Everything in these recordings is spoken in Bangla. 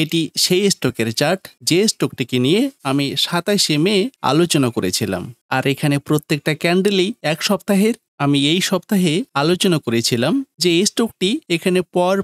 এটি সেই স্টকের চার্ট যে স্টকটিকে নিয়ে আমি 27শে মে আলোচনা করেছিলাম। আর এখানে প্রত্যেকটা ক্যান্ডেলই এক সপ্তাহের। আমি এই সপ্তাহে আলোচনা করেছিলাম যে এই স্টকটি এখানে পর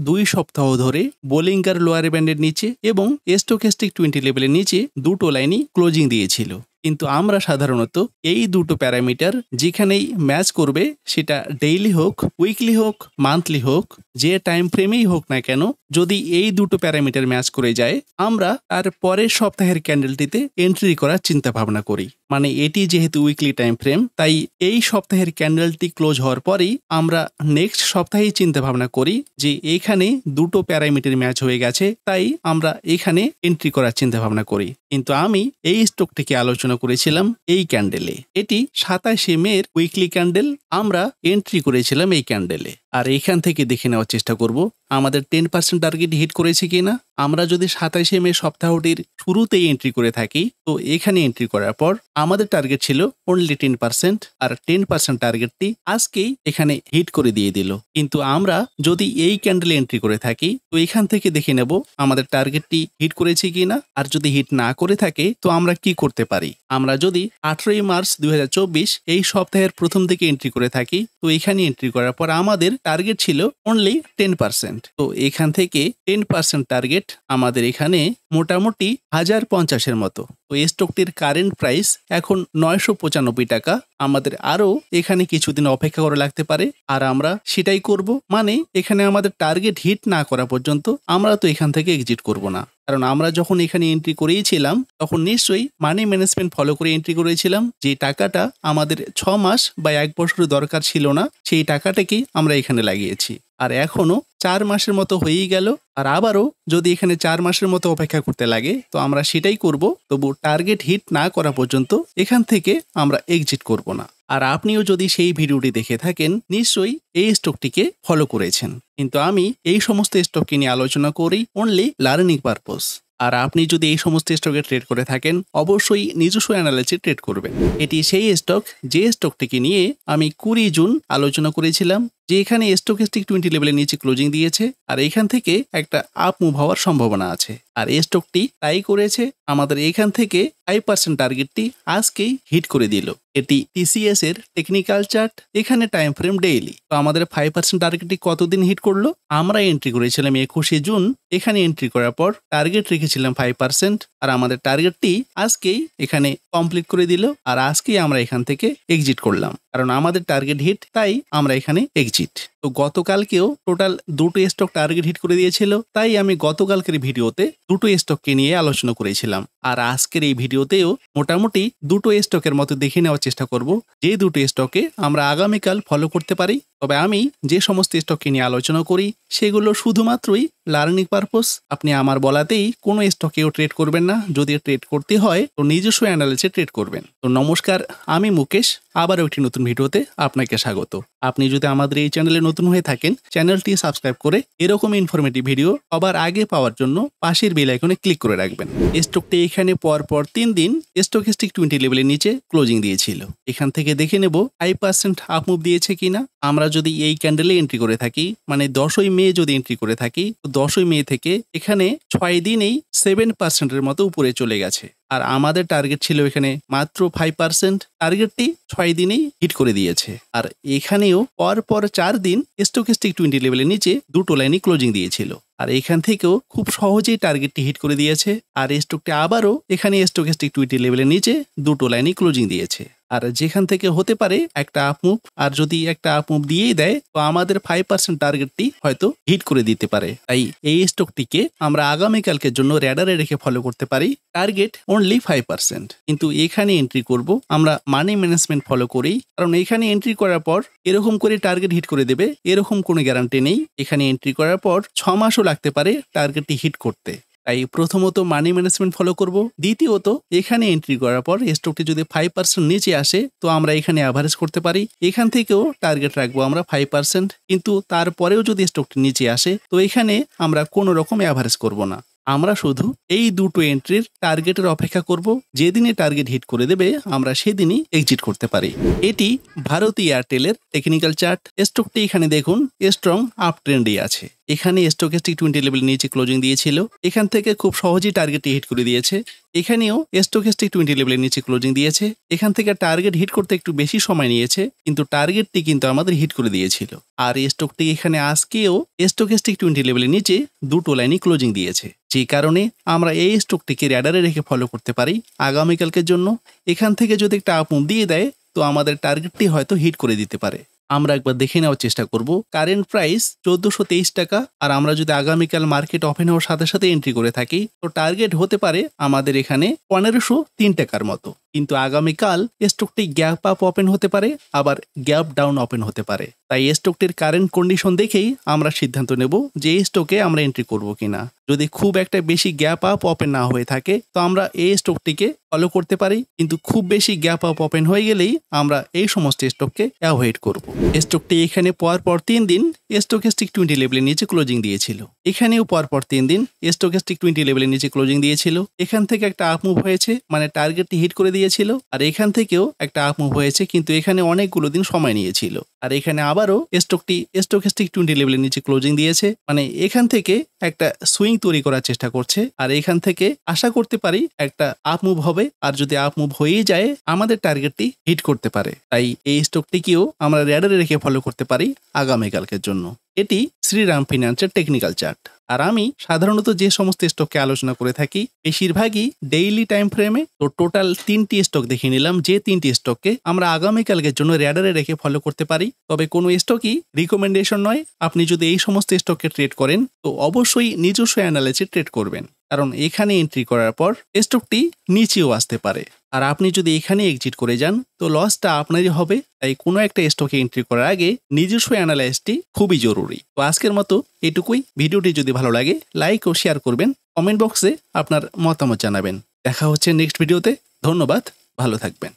2 সপ্তাহ ধরে বোলিঙ্গার লোয়ার ব্যান্ডের নিচে এবং স্টকেস্টিক 20 লেভেলের নিচে দুটো লাইনই ক্লোজিং দিয়েছিল। কিন্তু আমরা সাধারণত এই দুটো প্যারামিটার যেখানেই ম্যাচ করবে, সেটা ডেইলি হোক, উইকলি হোক, মান্থলি হোক, যে টাইম ফ্রেমেই হোক না কেন, যদি এই দুটো প্যারামিটার ম্যাচ করে যায়, আমরা তার পরের সপ্তাহের ক্যান্ডেলটিতে এন্ট্রি করার চিন্তা ভাবনা করি। মানে এটি যেহেতু উইকলি টাইম ফ্রেম, তাই এই সপ্তাহের ক্যান্ডেলটি ক্লোজ হওয়ার পরেই আমরা নেক্সট সপ্তাহেই চিন্তা ভাবনা করি যে এখানে দুটো প্যারামিটার ম্যাচ হয়ে গেছে, তাই আমরা এখানে এন্ট্রি করার চিন্তা ভাবনা করি। কিন্তু আমি এই স্টকটিকে আলোচনা করেছিলাম এই ক্যান্ডেলে। এটি 27শে মের উইকলি ক্যান্ডেল। আমরা এন্ট্রি করেছিলাম এই ক্যান্ডেলে। আর এখান থেকে দেখে নেওয়ার চেষ্টা করব আমাদের 10% টার্গেট হিট করেছে কিনা। আমরা যদি 27শে মে সপ্তাহটির শুরুতেই এন্ট্রি করে থাকি, তো এখানে এন্ট্রি করার পর আমাদের টার্গেট ছিল অনলি 10%, আর 10% টার্গেটটি আজকেই এখানে হিট করে দিয়ে দিল। কিন্তু আমরা যদি এই ক্যান্ডেলে এন্ট্রি করে থাকি, তো এখান থেকে দেখে নেব আমাদের টার্গেটটি হিট করেছে কিনা। আর যদি হিট না করে থাকে, তো আমরা কি করতে পারি। আমরা যদি 18ই মার্চ 2024 এই সপ্তাহের প্রথম দিকে এন্ট্রি করে থাকি, তো এখানে এন্ট্রি করার পর আমাদের টার্গেট ছিল অনলি 10%। তো এখান থেকে 10% টার্গেট আমাদের এখানে মোটামুটি 1050-এর মতো। তো এই স্টকটির কারেন্ট প্রাইস এখন 995 টাকা। আমাদের আরও এখানে কিছুদিন অপেক্ষা করা লাগতে পারে, আর আমরা সেটাই করব। মানে এখানে আমাদের টার্গেট হিট না করা পর্যন্ত আমরা তো এখান থেকে এক্সিট করব না। কারণ আমরা যখন এখানে এন্ট্রি করেছিলাম, তখন নিশ্চয়ই মানি ম্যানেজমেন্ট ফলো করে এন্ট্রি করেছিলাম। যে টাকাটা আমাদের 6 মাস বা 1 বছরের দরকার ছিল না, সেই টাকাটাকেই আমরা এখানে লাগিয়েছি। আর এখনো 4 মাসের মতো হয়েই গেল। আর আবারও যদি এখানে 4 মাসের মতো অপেক্ষা করতে লাগে, তো আমরা সেটাই করব। তবু টার্গেট হিট না করা পর্যন্ত এখান থেকে আমরা এক্সিট করব না। আর আপনিও যদি সেই ভিডিওটি দেখে থাকেন, নিশ্চয়ই এই স্টকটিকে ফলো করেছেন। কিন্তু আমি এই সমস্ত স্টককে নিয়ে আলোচনা করি অনলি লার্নিং পারপোজ। আর আপনি যদি এই সমস্ত স্টকে ট্রেড করে থাকেন, অবশ্যই নিজস্ব অ্যানালাইসিস ট্রেড করবেন। এটি সেই স্টক যে স্টকটিকে নিয়ে আমি 20 জুন আলোচনা করেছিলাম, যে এখানে স্টকেস্টিক 20 লেভেলের নিচে ক্লোজিং দিয়েছে, আর এখান থেকে একটা আপ মুভ হওয়ার সম্ভাবনা আছে। আর এই স্টকটি তাই করেছে। আমাদের এখান থেকে 5% টার্গেটটি আজকেই হিট করে দিল। এটি টিসিএস এর টেকনিক্যাল চার্ট, এখানে টাইম ফ্রেম ডেইলি। তো আমাদের 5% টার্গেটটি কতদিন হিট করলো? আমরা এন্ট্রি করেছিলাম 21শে জুন। এখানে এন্ট্রি করার পর টার্গেট রেখেছিলাম 5%, আর আমাদের টার্গেটটি আজকেই এখানে কমপ্লিট করে দিল। আর আজকেই আমরা এখান থেকে এক্সিট করলাম, কারণ আমাদের টার্গেট হিট, তাই আমরা এখানে এক্সিট। তো গতকালকেও টোটাল দুটো স্টক টার্গেট হিট করে দিয়েছিল, তাই আমি গতকালকের ভিডিওতে দুটো স্টককে নিয়ে আলোচনা করেছিলাম। আর আজকের এই ভিডিওতেও মোটামুটি দুটো স্টকের মতো দেখে নেওয়ার চেষ্টা করব, যে দুটো স্টকে আমরা আগামীকাল ফলো করতে পারি। তবে আমি যে সমস্ত স্টককে নিয়ে আলোচনা করি, সেগুলো শুধুমাত্রই লার্নিং পারপোজ। আপনি আমার বলাতেই কোনো স্টকেও ট্রেড করবেন না। যদি ট্রেড করতে হয়, তো নিজস্ব অ্যানালাইসিসে ট্রেড করবেন। তো নমস্কার, আমি মুকেশ। আবারও একটি নতুন ভিডিওতে আপনাকে স্বাগত। আপনি যদি আমাদের এই চ্যানেলে নতুন হয়ে থাকেন, চ্যানেলটি সাবস্ক্রাইব করে এরকম ইনফরমেটিভ ভিডিও সবার আগে পাওয়ার জন্য পাশের বেল আইকনে ক্লিক করে রাখবেন। স্টকটি এখানে পর 3 দিন স্টকেস্টিক 20 লেভেলের নিচে ক্লোজিং দিয়েছিল। এখান থেকে দেখে নেব 5% আপ মুভ দিয়েছে কিনা। আমরা যদি এই ক্যান্ডেলে এন্ট্রি করে থাকি, মানে 10ই মে যদি এন্ট্রি করে থাকি, তো 10ই মে থেকে এখানে 6 দিনেই 7%-এর মতো উপরে চলে গেছে। আর আমাদের টার্গেট ছিল এখানে মাত্র 5%। টার্গেটটি 6 দিনেই হিট করে দিয়েছে। আর এখানেও পর 4 দিন স্টকেস্টিক 20 লেভেলের নিচে দুটো লাইনই ক্লোজিং দিয়েছিল। আর এখান থেকেও খুব সহজেই টার্গেটটি হিট করে দিয়েছে। আর স্টকটি আবারও এখানে স্টকেস্টিক 20 লেভেলের নিচে দুটো লাইনই ক্লোজিং দিয়েছে। আর যেখান থেকে হতে পারে একটা আপ মুভ। আর যদি একটা আপ মুভ দিয়েই দেয়, তো আমাদের 5% টার্গেটটি হয়তো হিট করে দিতে পারে। তাই এই স্টকটিকে আমরা আগামীকালকের জন্য র্যাডারে রেখে ফলো করতে পারি। Target only 5%। কিন্তু এখানে এন্ট্রি করব আমরা মানি ম্যানেজমেন্ট ফলো করেই, কারণ এখানে এন্ট্রি করার পর এরকম করে টার্গেট হিট করে দেবে এরকম কোনো গ্যারান্টি নেই। এখানে এন্ট্রি করার পর 6 মাসও লাগতে পারে টার্গেটটি হিট করতে। তাই প্রথমত মানি ম্যানেজমেন্ট ফলো করব। দ্বিতীয়ত এখানে এন্ট্রি করার পর স্টকটি যদি 5% নিচে আসে, তো আমরা এখানে অ্যাভারেজ করতে পারি। এখান থেকেও টার্গেট রাখবো আমরা 5%। কিন্তু তারপরেও যদি স্টকটি নিচে আসে, তো এখানে আমরা কোনো রকম অ্যাভারেজ করব না। আমরা শুধু এই দুটো এন্ট্রির টার্গেটের অপেক্ষা করব। যেদিনে টার্গেট হিট করে দেবে, আমরা সেদিনই এক্সিট করতে পারি। এটি ভারতী এয়ারটেলের টেকনিক্যাল চার্ট। স্টকটি এখানে দেখুন স্ট্রং আপ ট্রেন্ডে আছে। এখানে স্টকেস্টিক 20 লেভেলের নিচে ক্লোজিং দিয়েছিল, এখান থেকে খুব সহজেই টার্গেটটি হিট করে দিয়েছে। এখানেও স্টকেস্টিক 20 লেভেলের নিচে ক্লোজিং দিয়েছে, এখান থেকে টার্গেট হিট করতে একটু বেশি সময় নিয়েছে, কিন্তু টার্গেটটি কিন্তু আমাদের হিট করে দিয়েছিল। আর এই স্টকটি এখানে আজকেও স্টকেস্টিক 20 লেভেলের নিচে দুটো লাইনই ক্লোজিং দিয়েছে, যে কারণে আমরা এই স্টকটিকে র্যাডারে রেখে ফলো করতে পারি আগামীকালকের জন্য। এখান থেকে যদি একটা আপ মুভ দিয়ে দেয় তো আমাদের টার্গেটটি হয়তো হিট করে দিতে পারে। আমরা একবার দেখে নেওয়ার চেষ্টা করব। কারেন্ট প্রাইস 1423 টাকা, আর আমরা যদি আগামীকাল মার্কেট ওপেন হওয়ার সাথে সাথে এন্ট্রি করে থাকি তো টার্গেট হতে পারে আমাদের এখানে 1503 টাকার মতো। কিন্তু আগামীকাল স্টকটি গ্যাপ আপ ওপেন হতে পারে, আবার গ্যাপ ডাউন ওপেন হতে পারে। তাই স্টকটির কারেন্ট কন্ডিশন দেখেই আমরা সিদ্ধান্ত নেব যে এই স্টকে আমরা এন্ট্রি করব কিনা। যদি খুব একটা বেশি গ্যাপ আপ ওপেন না হয়ে থাকে তো আমরা এই স্টকটিকে ফলো করতে পারি, কিন্তু খুব বেশি গ্যাপ আপ ওপেন হয়ে গেলেই আমরা এই সমস্ত স্টককে অ্যাভয়েড করব। স্টকটি এখানে পর 3 দিন স্টকেস্টিক 20 লেভেলের নিচে ক্লোজিং দিয়েছিল, এখানেও পর 3 দিন স্টকেস্টিক 20 লেভেলের নিচে ক্লোজিং দিয়েছিল। এখান থেকে একটা আপ মুভ হয়েছে, মানে টার্গেটটি হিট করে দিয়েছিল, আর এখান থেকেও একটা আপ মুভ হয়েছে, কিন্তু এখানে অনেকগুলো দিন সময় নিয়েছিল। আর এখানে আবারও স্টকটি স্টকেস্টিক 20 লেভেলের নিচে ক্লোজিং দিয়েছে, মানে এখান থেকে একটা সুইং তৈরি করার চেষ্টা করছে, আর এখান থেকে আশা করতে পারি একটা আপ মুভ হবে, আর যদি আপ মুভ হয়েই যায় আমাদের টার্গেটটি হিট করতে পারে। তাই এই স্টকটিকেও আমরা র্যাডারে রেখে ফলো করতে পারি আগামীকালকের জন্য। এটি শ্রীরাম ফিন্যান্সের টেকনিক্যাল চার্ট। আর আমি সাধারণত যে সমস্ত স্টককে আলোচনা করে থাকি বেশিরভাগই ডেইলি টাইম ফ্রেমে। তো টোটাল 3টি স্টক দেখে নিলাম, যে 3টি স্টককে আমরা আগামীকালকের জন্য র্যাডারে রেখে ফলো করতে পারি। তবে কোনো স্টকই রিকমেন্ডেশন নয়। আপনি যদি এই সমস্ত স্টককে ট্রেড করেন তো অবশ্যই নিজস্ব অ্যানালাইসিসে ট্রেড করবেন, কারণ এখানে এন্ট্রি করার পর স্টকটি নিচেও আসতে পারে, আর আপনি যদি এখানে এক্সিট করে যান তো লসটা আপনারই হবে। তাই কোনো একটা স্টকে এন্ট্রি করার আগে নিজস্ব অ্যানালাইসিসটি খুবই জরুরি। তো আজকের মতো এটুকুই। ভিডিওটি যদি ভালো লাগে লাইক ও শেয়ার করবেন, কমেন্ট বক্সে আপনার মতামত জানাবেন। দেখা হচ্ছে নেক্সট ভিডিওতে। ধন্যবাদ, ভালো থাকবেন।